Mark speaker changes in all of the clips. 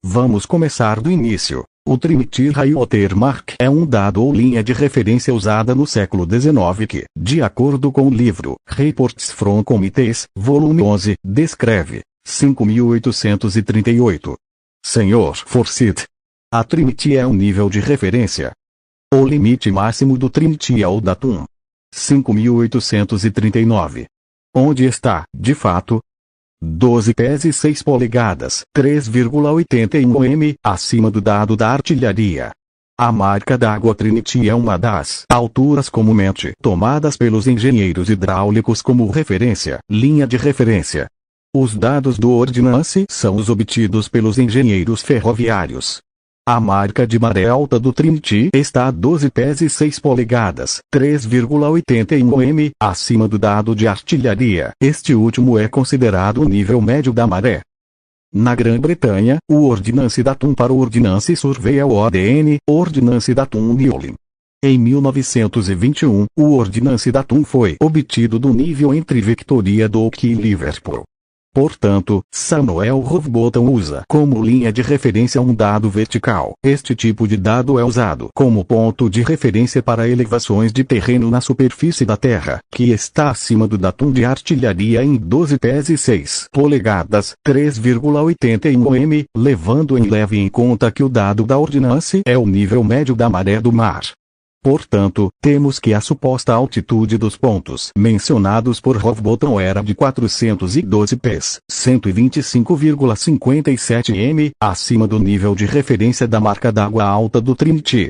Speaker 1: Vamos começar do início. O Trinity High Watermark é um dado ou linha de referência usada no século XIX que, de acordo com o livro Reports from Committees, volume 11, descreve 5.838. Sr. Forsyth. A Trinity é um nível de referência. O limite máximo do Trinity é o datum 5.839. Onde está, de fato, 12 pés e 6 polegadas, 3,81 m, acima do dado da artilharia. A marca d'água Trinity é uma das alturas comumente tomadas pelos engenheiros hidráulicos como referência, linha de referência. Os dados do Ordnance são os obtidos pelos engenheiros ferroviários. A marca de maré alta do Trinity está a 12 pés e 6 polegadas, 3,81 m, acima do dado de artilharia. Este último é considerado o nível médio da maré. Na Grã-Bretanha, o Ordnance Datum para o Ordnance Survey é o ODN, Ordnance Datum Newlyn. Em 1921, o Ordnance Datum foi obtido do nível entre Victoria Dock e Liverpool. Portanto, Samuel Rowbotham usa como linha de referência um dado vertical. Este tipo de dado é usado como ponto de referência para elevações de terreno na superfície da Terra, que está acima do datum de artilharia em 12 pés e 6 polegadas, 3,81 m, levando em conta que o dado da Ordnance é o nível médio da maré do mar. Portanto, temos que a suposta altitude dos pontos mencionados por Rowbotham era de 412 pés, 125,57 m, acima do nível de referência da marca d'água alta do Trinity.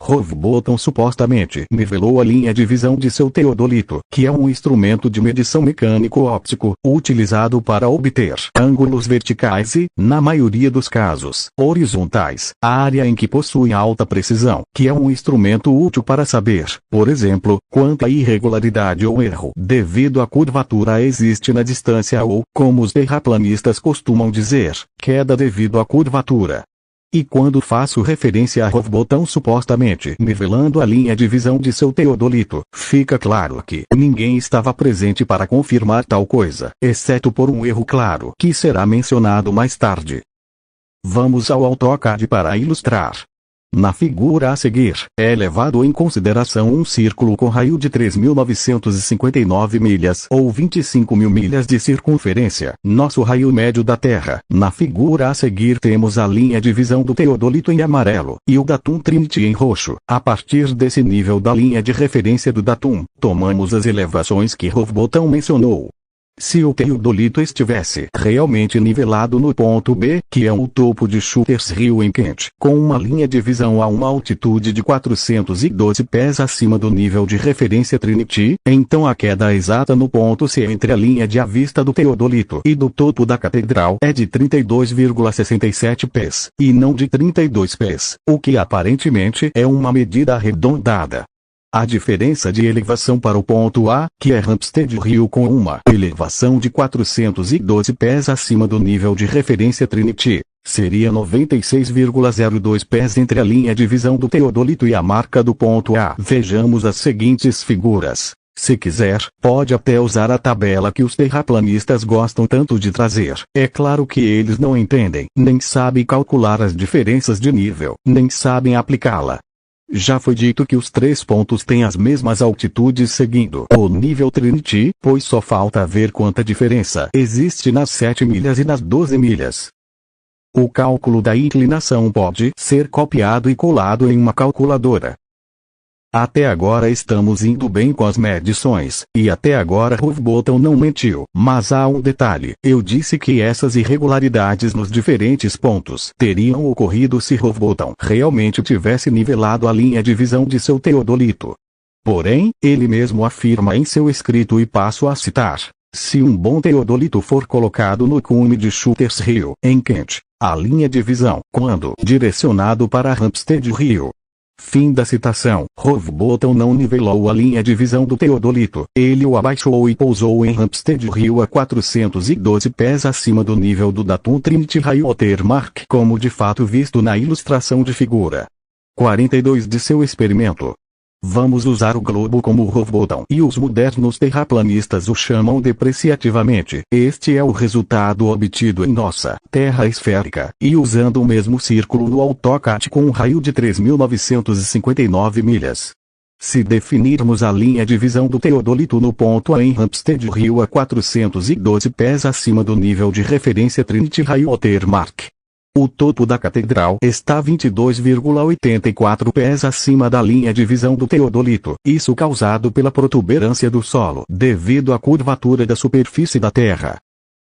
Speaker 1: Rowbotham supostamente nivelou a linha de visão de seu teodolito, que é um instrumento de medição mecânico-óptico, utilizado para obter ângulos verticais e, na maioria dos casos, horizontais, a área em que possui alta precisão, que é um instrumento útil para saber, por exemplo, quanta irregularidade ou erro devido à curvatura existe na distância ou, como os terraplanistas costumam dizer, queda devido à curvatura. E quando faço referência a Rowbotham supostamente nivelando a linha de visão de seu teodolito, fica claro que ninguém estava presente para confirmar tal coisa, exceto por um erro claro que será mencionado mais tarde. Vamos ao AutoCAD para ilustrar. Na figura a seguir, é levado em consideração um círculo com raio de 3.959 milhas ou 25.000 milhas de circunferência, nosso raio médio da Terra. Na figura a seguir temos a linha de visão do teodolito em amarelo, e o datum Trinity em roxo. A partir desse nível da linha de referência do datum, tomamos as elevações que Rowbotham mencionou. Se o teodolito estivesse realmente nivelado no ponto B, que é o topo de Shooters Hill em Kent, com uma linha de visão a uma altitude de 412 pés acima do nível de referência Trinity, então a queda exata no ponto C entre a linha de vista do teodolito e do topo da catedral é de 32,67 pés, e não de 32 pés, o que aparentemente é uma medida arredondada. A diferença de elevação para o ponto A, que é Hampstead Hill com uma elevação de 412 pés acima do nível de referência Trinity, seria 96,02 pés entre a linha de visão do teodolito e a marca do ponto A. Vejamos as seguintes figuras. Se quiser, pode até usar a tabela que os terraplanistas gostam tanto de trazer. É claro que eles não entendem, nem sabem calcular as diferenças de nível, nem sabem aplicá-la. Já foi dito que os três pontos têm as mesmas altitudes seguindo o nível Trinity, pois só falta ver quanta diferença existe nas 7 milhas e nas 12 milhas. O cálculo da inclinação pode ser copiado e colado em uma calculadora. Até agora estamos indo bem com as medições, e até agora Rowbotham não mentiu. Mas há um detalhe: eu disse que essas irregularidades nos diferentes pontos teriam ocorrido se Rowbotham realmente tivesse nivelado a linha de visão de seu teodolito. Porém, ele mesmo afirma em seu escrito, e passo a citar: se um bom teodolito for colocado no cume de Shooters Hill, em Kent, a linha de visão, quando direcionado para Hampstead Hill. Fim da citação. Rowbotham não nivelou a linha de visão do teodolito, ele o abaixou e pousou em Hampstead Hill a 412 pés acima do nível do datum Trinity High Watermark, como de fato visto na ilustração de figura 42 de seu experimento. Vamos usar o globo como Rowbottom e os modernos terraplanistas o chamam depreciativamente. Este é o resultado obtido em nossa Terra esférica, e usando o mesmo círculo no AutoCAD com um raio de 3.959 milhas. Se definirmos a linha de visão do teodolito no ponto A em Hampstead Hill a 412 pés acima do nível de referência Trinity High Watermark, o topo da catedral está 22,84 pés acima da linha de visão do teodolito, isso causado pela protuberância do solo devido à curvatura da superfície da Terra.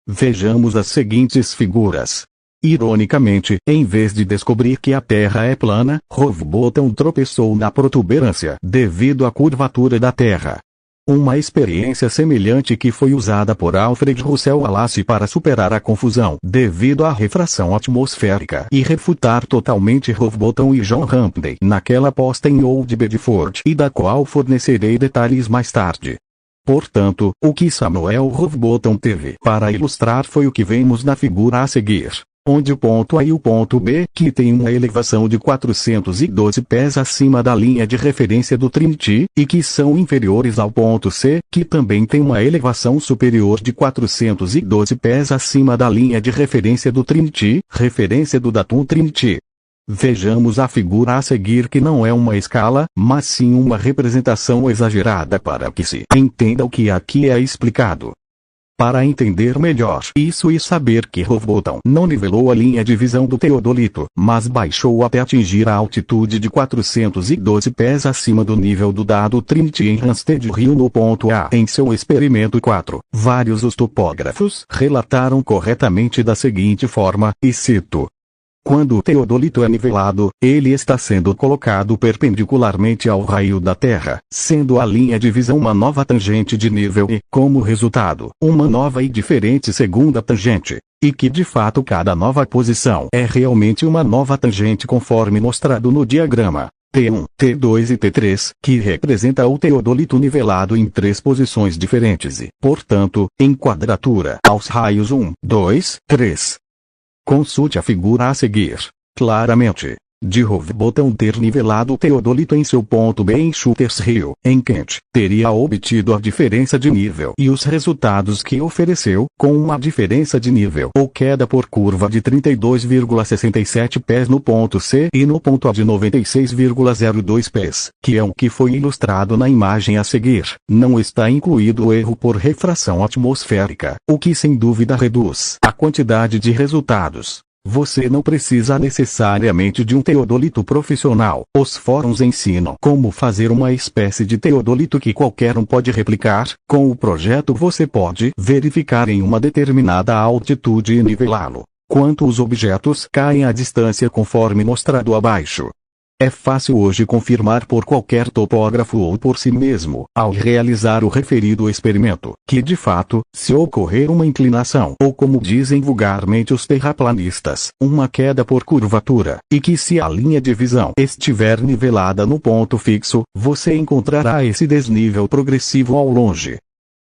Speaker 1: Vejamos as seguintes figuras. Ironicamente, em vez de descobrir que a Terra é plana, Rowbottom tropeçou na protuberância devido à curvatura da Terra. Uma experiência semelhante que foi usada por Alfred Russel Wallace para superar a confusão devido à refração atmosférica e refutar totalmente Rowbottom e John Rampday naquela posta em Old Bedford e da qual fornecerei detalhes mais tarde. Portanto, o que Samuel Rowbottom teve para ilustrar foi o que vemos na figura a seguir, onde o ponto A e o ponto B, que tem uma elevação de 412 pés acima da linha de referência do Trinity, e que são inferiores ao ponto C, que também tem uma elevação superior de 412 pés acima da linha de referência do Trinity, referência do datum Trinity. Vejamos a figura a seguir, que não é uma escala, mas sim uma representação exagerada para que se entenda o que aqui é explicado. Para entender melhor isso e saber que Rowbottom não nivelou a linha de visão do teodolito, mas baixou até atingir a altitude de 412 pés acima do nível do dado Trinity em Hampstead Hill no ponto A. Em seu experimento 4, vários os topógrafos relataram corretamente da seguinte forma, e cito: quando o teodolito é nivelado, ele está sendo colocado perpendicularmente ao raio da Terra, sendo a linha de visão uma nova tangente de nível e, como resultado, uma nova e diferente segunda tangente, e que de fato cada nova posição é realmente uma nova tangente conforme mostrado no diagrama T1, T2 e T3, que representa o teodolito nivelado em 3 posições diferentes e, portanto, em quadratura aos raios 1, 2, 3. Consulte a figura a seguir. Claramente, de Rowbottom ter nivelado o teodolito em seu ponto B em Shooters Hill, em Kent, teria obtido a diferença de nível e os resultados que ofereceu, com uma diferença de nível ou queda por curva de 32,67 pés no ponto C e no ponto A de 96,02 pés, que é o que foi ilustrado na imagem a seguir. Não está incluído o erro por refração atmosférica, o que sem dúvida reduz a quantidade de resultados. Você não precisa necessariamente de um teodolito profissional. Os fóruns ensinam como fazer uma espécie de teodolito que qualquer um pode replicar. Com o projeto você pode verificar em uma determinada altitude e nivelá-lo, quanto os objetos caem à distância conforme mostrado abaixo. É fácil hoje confirmar por qualquer topógrafo ou por si mesmo, ao realizar o referido experimento, que de fato, se ocorrer uma inclinação, ou como dizem vulgarmente os terraplanistas, uma queda por curvatura, e que se a linha de visão estiver nivelada no ponto fixo, você encontrará esse desnível progressivo ao longe.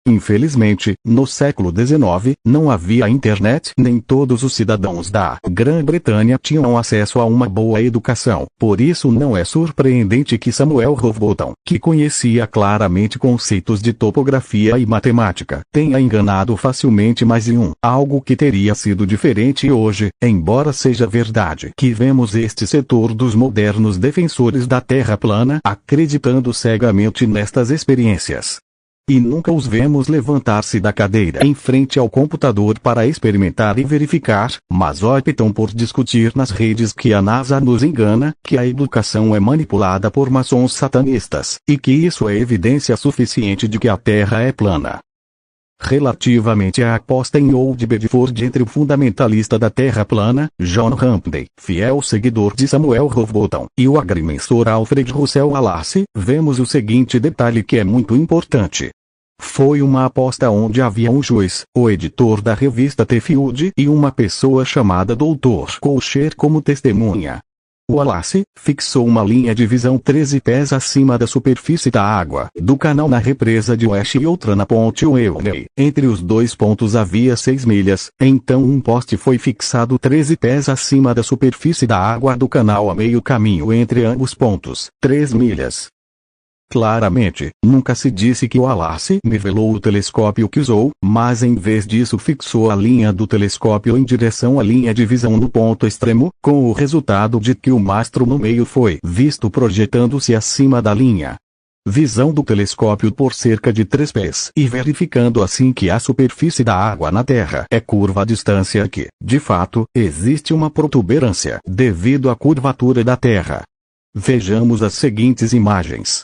Speaker 1: Infelizmente, no século XIX, não havia internet, nem todos os cidadãos da Grã-Bretanha tinham acesso a uma boa educação. Por isso não é surpreendente que Samuel Rowbottom, que conhecia claramente conceitos de topografia e matemática, tenha enganado facilmente mais de um. Algo que teria sido diferente hoje, embora seja verdade que vemos este setor dos modernos defensores da Terra plana acreditando cegamente nestas experiências. E nunca os vemos levantar-se da cadeira em frente ao computador para experimentar e verificar, mas optam por discutir nas redes que a NASA nos engana, que a educação é manipulada por maçons satanistas, e que isso é evidência suficiente de que a Terra é plana. Relativamente à aposta em Old Bedford entre o fundamentalista da Terra plana, John Rampday, fiel seguidor de Samuel Rowbottom, e o agrimensor Alfred Russel Wallace, vemos o seguinte detalhe que é muito importante. Foi uma aposta onde havia um juiz, o editor da revista The Field e uma pessoa chamada Dr. Colcher como testemunha. Wallace fixou uma linha de visão 13 pés acima da superfície da água do canal na represa de West e outra na ponte Whelney. Entre os dois pontos havia 6 milhas, então um poste foi fixado 13 pés acima da superfície da água do canal a meio caminho entre ambos pontos, 3 milhas. Claramente, nunca se disse que Wallace nivelou o telescópio que usou, mas em vez disso fixou a linha do telescópio em direção à linha de visão no ponto extremo, com o resultado de que o mastro no meio foi visto projetando-se acima da linha visão do telescópio por cerca de 3 pés e verificando assim que a superfície da água na Terra é curva à distância que, de fato, existe uma protuberância devido à curvatura da Terra. Vejamos as seguintes imagens.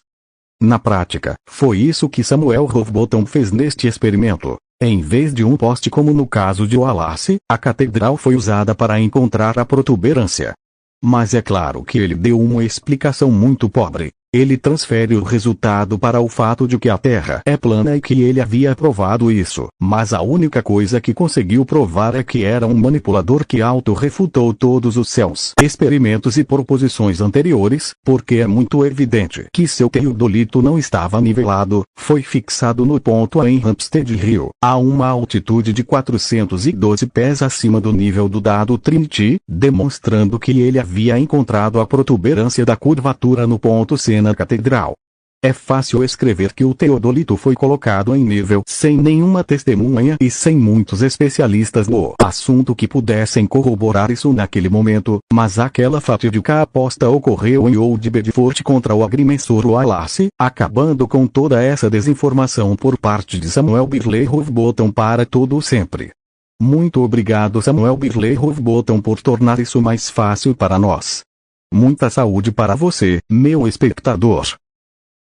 Speaker 1: Na prática, foi isso que Samuel Rowbotham fez neste experimento. Em vez de um poste como no caso de Wallace, a catedral foi usada para encontrar a protuberância. Mas é claro que ele deu uma explicação muito pobre. Ele transfere o resultado para o fato de que a Terra é plana e que ele havia provado isso, mas a única coisa que conseguiu provar é que era um manipulador que auto-refutou todos os seus experimentos e proposições anteriores, porque é muito evidente que seu teodolito não estava nivelado, foi fixado no ponto A em Hampstead Hill, a uma altitude de 412 pés acima do nível do dado Trinity, demonstrando que ele havia encontrado a protuberância da curvatura no ponto C na catedral. É fácil escrever que o teodolito foi colocado em nível sem nenhuma testemunha e sem muitos especialistas no assunto que pudessem corroborar isso naquele momento, mas aquela fatídica aposta ocorreu em Old Bedford contra o agrimensor Wallace, acabando com toda essa desinformação por parte de Samuel Birley Rowbotham para todo o sempre. Muito obrigado Samuel Birley Rowbotham por tornar isso mais fácil para nós. Muita saúde para você, meu espectador.